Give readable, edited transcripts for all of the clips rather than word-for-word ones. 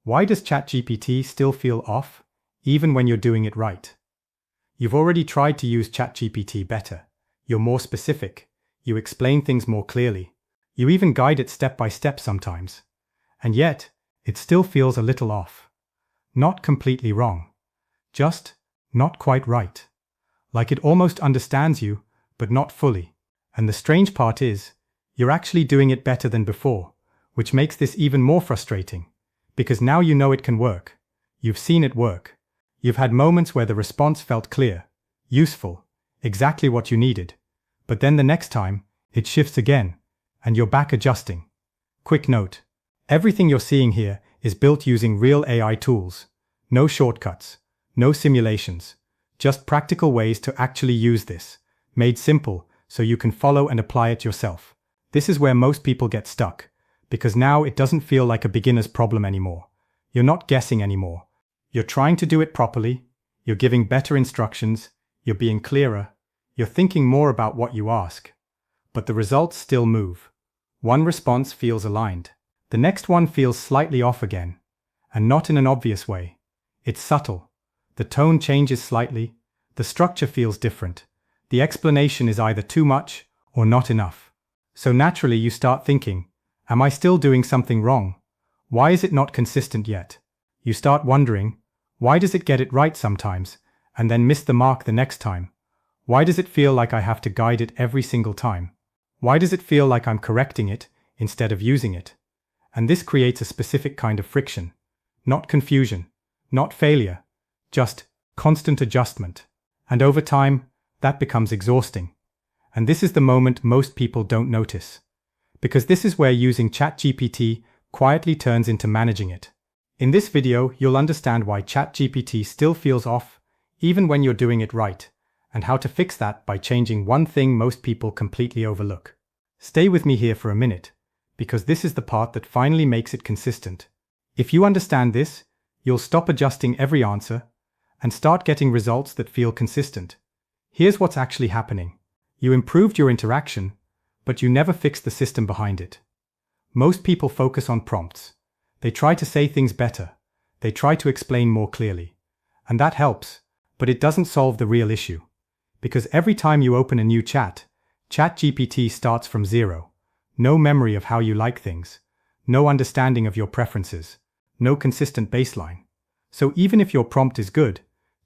Why does ChatGPT still feel off, even when you're doing it right? You've already tried to use ChatGPT better. You're more specific. You explain things more clearly. You even guide it step by step sometimes. And yet, it still feels a little off. Not completely wrong. Just not quite right. Like it almost understands you, but not fully. And the strange part is, you're actually doing it better than before, which makes this even more frustrating. Because now you know it can work. You've seen it work. You've had moments where the response felt clear, useful, exactly what you needed. But then the next time, it shifts again, and you're back adjusting. Quick note. Everything you're seeing here is built using real AI tools. No shortcuts, no simulations, just practical ways to actually use this, made simple so you can follow and apply it yourself. This is where most people get stuck, because now it doesn't feel like a beginner's problem anymore. You're not guessing anymore. You're trying to do it properly, you're giving better instructions, you're being clearer, you're thinking more about what you ask. But the results still move. One response feels aligned. The next one feels slightly off again. And not in an obvious way. It's subtle. The tone changes slightly. The structure feels different. The explanation is either too much or not enough. So naturally you start thinking, am I still doing something wrong? Why is it not consistent yet? You start wondering, why does it get it right sometimes and then miss the mark the next time? Why does it feel like I have to guide it every single time? Why does it feel like I'm correcting it instead of using it? And this creates a specific kind of friction. Not confusion, not failure, just constant adjustment. And over time, that becomes exhausting. And this is the moment most people don't notice. Because this is where using ChatGPT quietly turns into managing it. In this video, you'll understand why ChatGPT still feels off, even when you're doing it right, and how to fix that by changing one thing most people completely overlook. Stay with me here for a minute, because this is the part that finally makes it consistent. If you understand this, you'll stop adjusting every answer and start getting results that feel consistent. Here's what's actually happening. You improved your interaction, but you never fixed the system behind it. Most people focus on prompts. They try to say things better. They try to explain more clearly. And that helps, but it doesn't solve the real issue. Because every time you open a new chat, ChatGPT starts from zero. No memory of how you like things. No understanding of your preferences. No consistent baseline. So even if your prompt is good,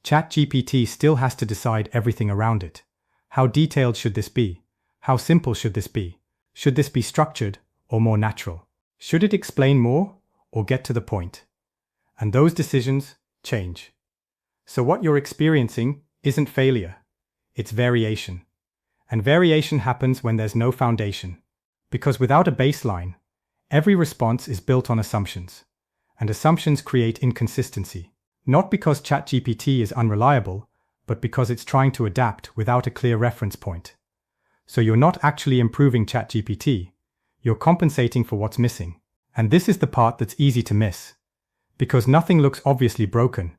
ChatGPT still has to decide everything around it. How detailed should this be? How simple should this be? Should this be structured or more natural? Should it explain more or get to the point? And those decisions change. So what you're experiencing isn't failure, it's variation. And variation happens when there's no foundation. Because without a baseline, every response is built on assumptions. And assumptions create inconsistency. Not because ChatGPT is unreliable, but because it's trying to adapt without a clear reference point. So you're not actually improving ChatGPT, you're compensating for what's missing. And this is the part that's easy to miss. Because nothing looks obviously broken.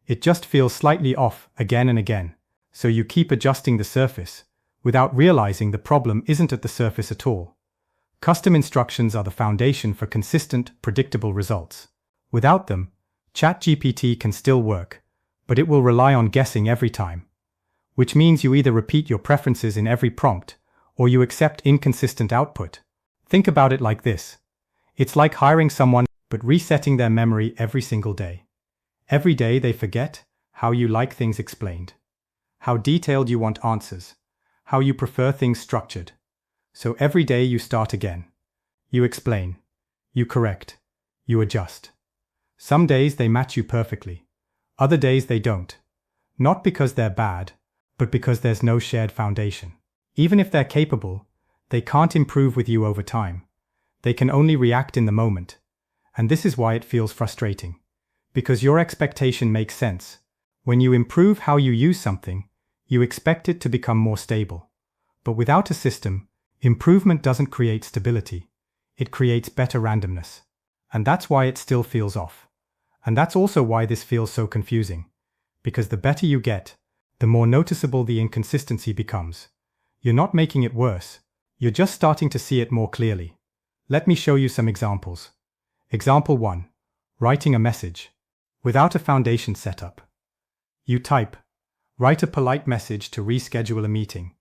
It just feels slightly off again and again. So you keep adjusting the surface, without realizing the problem isn't at the surface at all. Custom instructions are the foundation for consistent, predictable results. Without them, ChatGPT can still work, but it will rely on guessing every time. Which means you either repeat your preferences in every prompt, or you accept inconsistent output. Think about it like this. It's like hiring someone but resetting their memory every single day. Every day they forget how you like things explained, how detailed you want answers, how you prefer things structured. So every day you start again. You explain, you correct, you adjust. Some days they match you perfectly, other days they don't. Not because they're bad, but because there's no shared foundation. Even if they're capable, they can't improve with you over time. They can only react in the moment. And this is why it feels frustrating. Because your expectation makes sense. When you improve how you use something, you expect it to become more stable. But without a system, improvement doesn't create stability. It creates better randomness. And that's why it still feels off. And that's also why this feels so confusing. Because the better you get, the more noticeable the inconsistency becomes. You're not making it worse. You're just starting to see it more clearly. Let me show you some examples. Example 1. Writing a message. Without a foundation setup. You type, write a polite message to reschedule a meeting,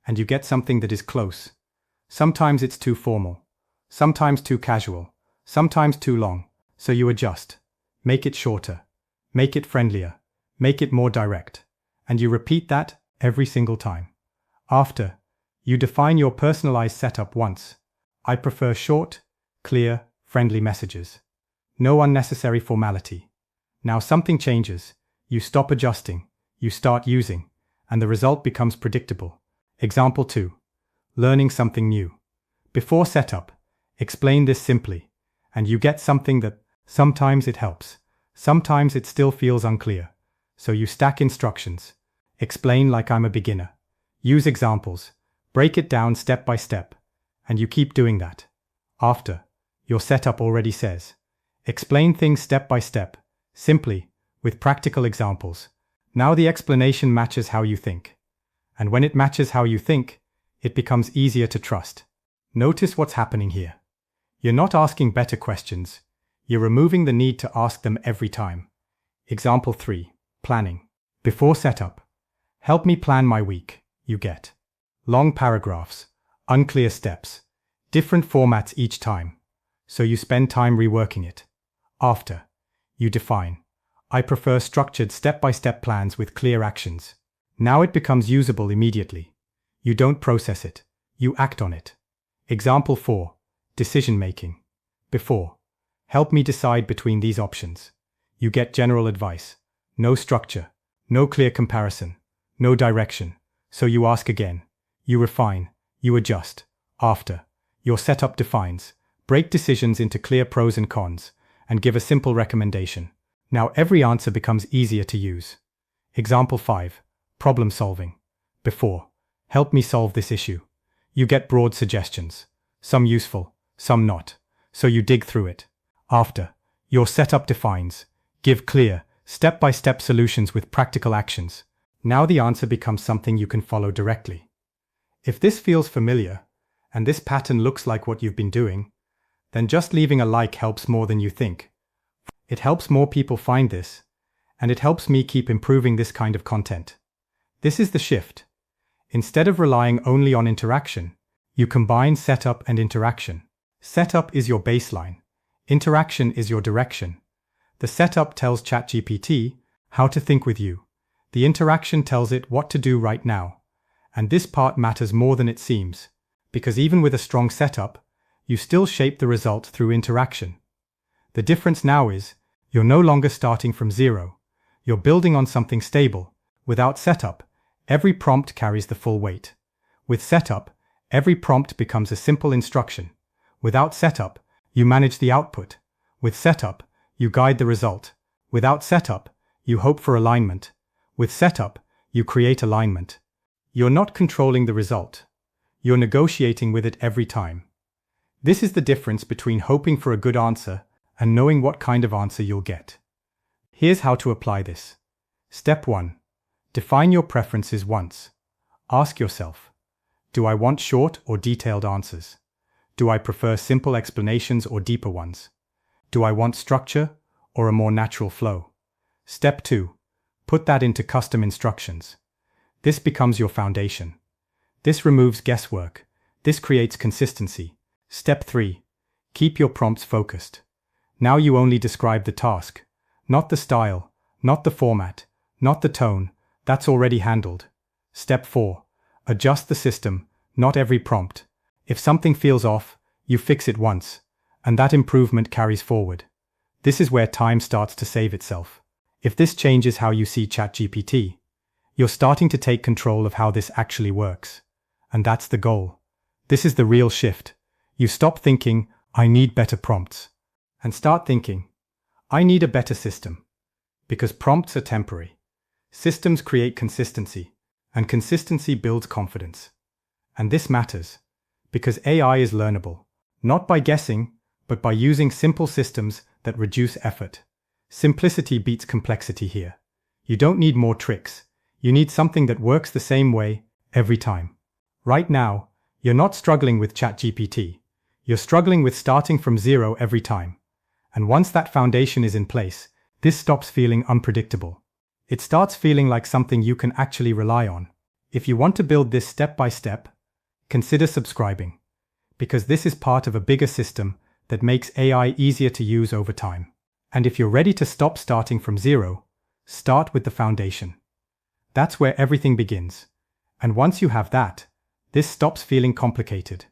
and you get something that is close. Sometimes it's too formal, sometimes too casual, sometimes too long, so you adjust. Make it shorter, make it friendlier, make it more direct, and you repeat that every single time. After, you define your personalized setup once. I prefer short, clear, friendly messages. No unnecessary formality. Now something changes. You stop adjusting, you start using, and the result becomes predictable. Example 2. Learning something new. Before setup, explain this simply, and you get something that sometimes it helps, sometimes it still feels unclear. So you stack instructions. Explain like I'm a beginner. Use examples. Break it down step by step, and you keep doing that. After, your setup already says, explain things step by step, simply, with practical examples. Now the explanation matches how you think. And when it matches how you think, it becomes easier to trust. Notice what's happening here. You're not asking better questions. You're removing the need to ask them every time. Example 3. Planning. Before setup. Help me plan my week. You get long paragraphs, unclear steps, different formats each time. So you spend time reworking it. After, you define. I prefer structured step-by-step plans with clear actions. Now it becomes usable immediately. You don't process it, you act on it. Example 4. Decision-making. Before. Help me decide between these options. You get general advice. No structure, no clear comparison, no direction. So you ask again. You refine, you adjust. After. Your setup defines. Break decisions into clear pros and cons, and give a simple recommendation. Now every answer becomes easier to use. Example 5. Problem solving. Before. Help me solve this issue. You get broad suggestions. Some useful, some not. So you dig through it. After. Your setup defines. Give clear, step-by-step solutions with practical actions. Now the answer becomes something you can follow directly. If this feels familiar, and this pattern looks like what you've been doing, then just leaving a like helps more than you think. It helps more people find this, and it helps me keep improving this kind of content. This is the shift. Instead of relying only on interaction, you combine setup and interaction. Setup is your baseline. Interaction is your direction. The setup tells ChatGPT how to think with you. The interaction tells it what to do right now. And this part matters more than it seems, because even with a strong setup, you still shape the result through interaction. The difference now is, you're no longer starting from zero. You're building on something stable. Without setup, every prompt carries the full weight. With setup, every prompt becomes a simple instruction. Without setup, you manage the output. With setup, you guide the result. Without setup, you hope for alignment. With setup, you create alignment. You're not controlling the result. You're negotiating with it every time. This is the difference between hoping for a good answer and knowing what kind of answer you'll get. Here's how to apply this. Step 1. Define your preferences once. Ask yourself, do I want short or detailed answers? Do I prefer simple explanations or deeper ones? Do I want structure or a more natural flow? Step 2. Put that into custom instructions. This becomes your foundation. This removes guesswork. This creates consistency. Step 3. Keep your prompts focused. Now you only describe the task, not the style, not the format, not the tone. That's already handled. Step 4. Adjust the system, not every prompt. If something feels off, you fix it once, and that improvement carries forward. This is where time starts to save itself. If this changes how you see ChatGPT, you're starting to take control of how this actually works. And that's the goal. This is the real shift. You stop thinking, I need better prompts, and start thinking, I need a better system. Because prompts are temporary. Systems create consistency, and consistency builds confidence. And this matters, because AI is learnable, not by guessing, but by using simple systems that reduce effort. Simplicity beats complexity here. You don't need more tricks. You need something that works the same way every time. Right now, you're not struggling with ChatGPT. You're struggling with starting from zero every time. And once that foundation is in place, this stops feeling unpredictable. It starts feeling like something you can actually rely on. If you want to build this step by step, consider subscribing, because this is part of a bigger system that makes AI easier to use over time. And if you're ready to stop starting from zero, start with the foundation. That's where everything begins. And once you have that, this stops feeling complicated.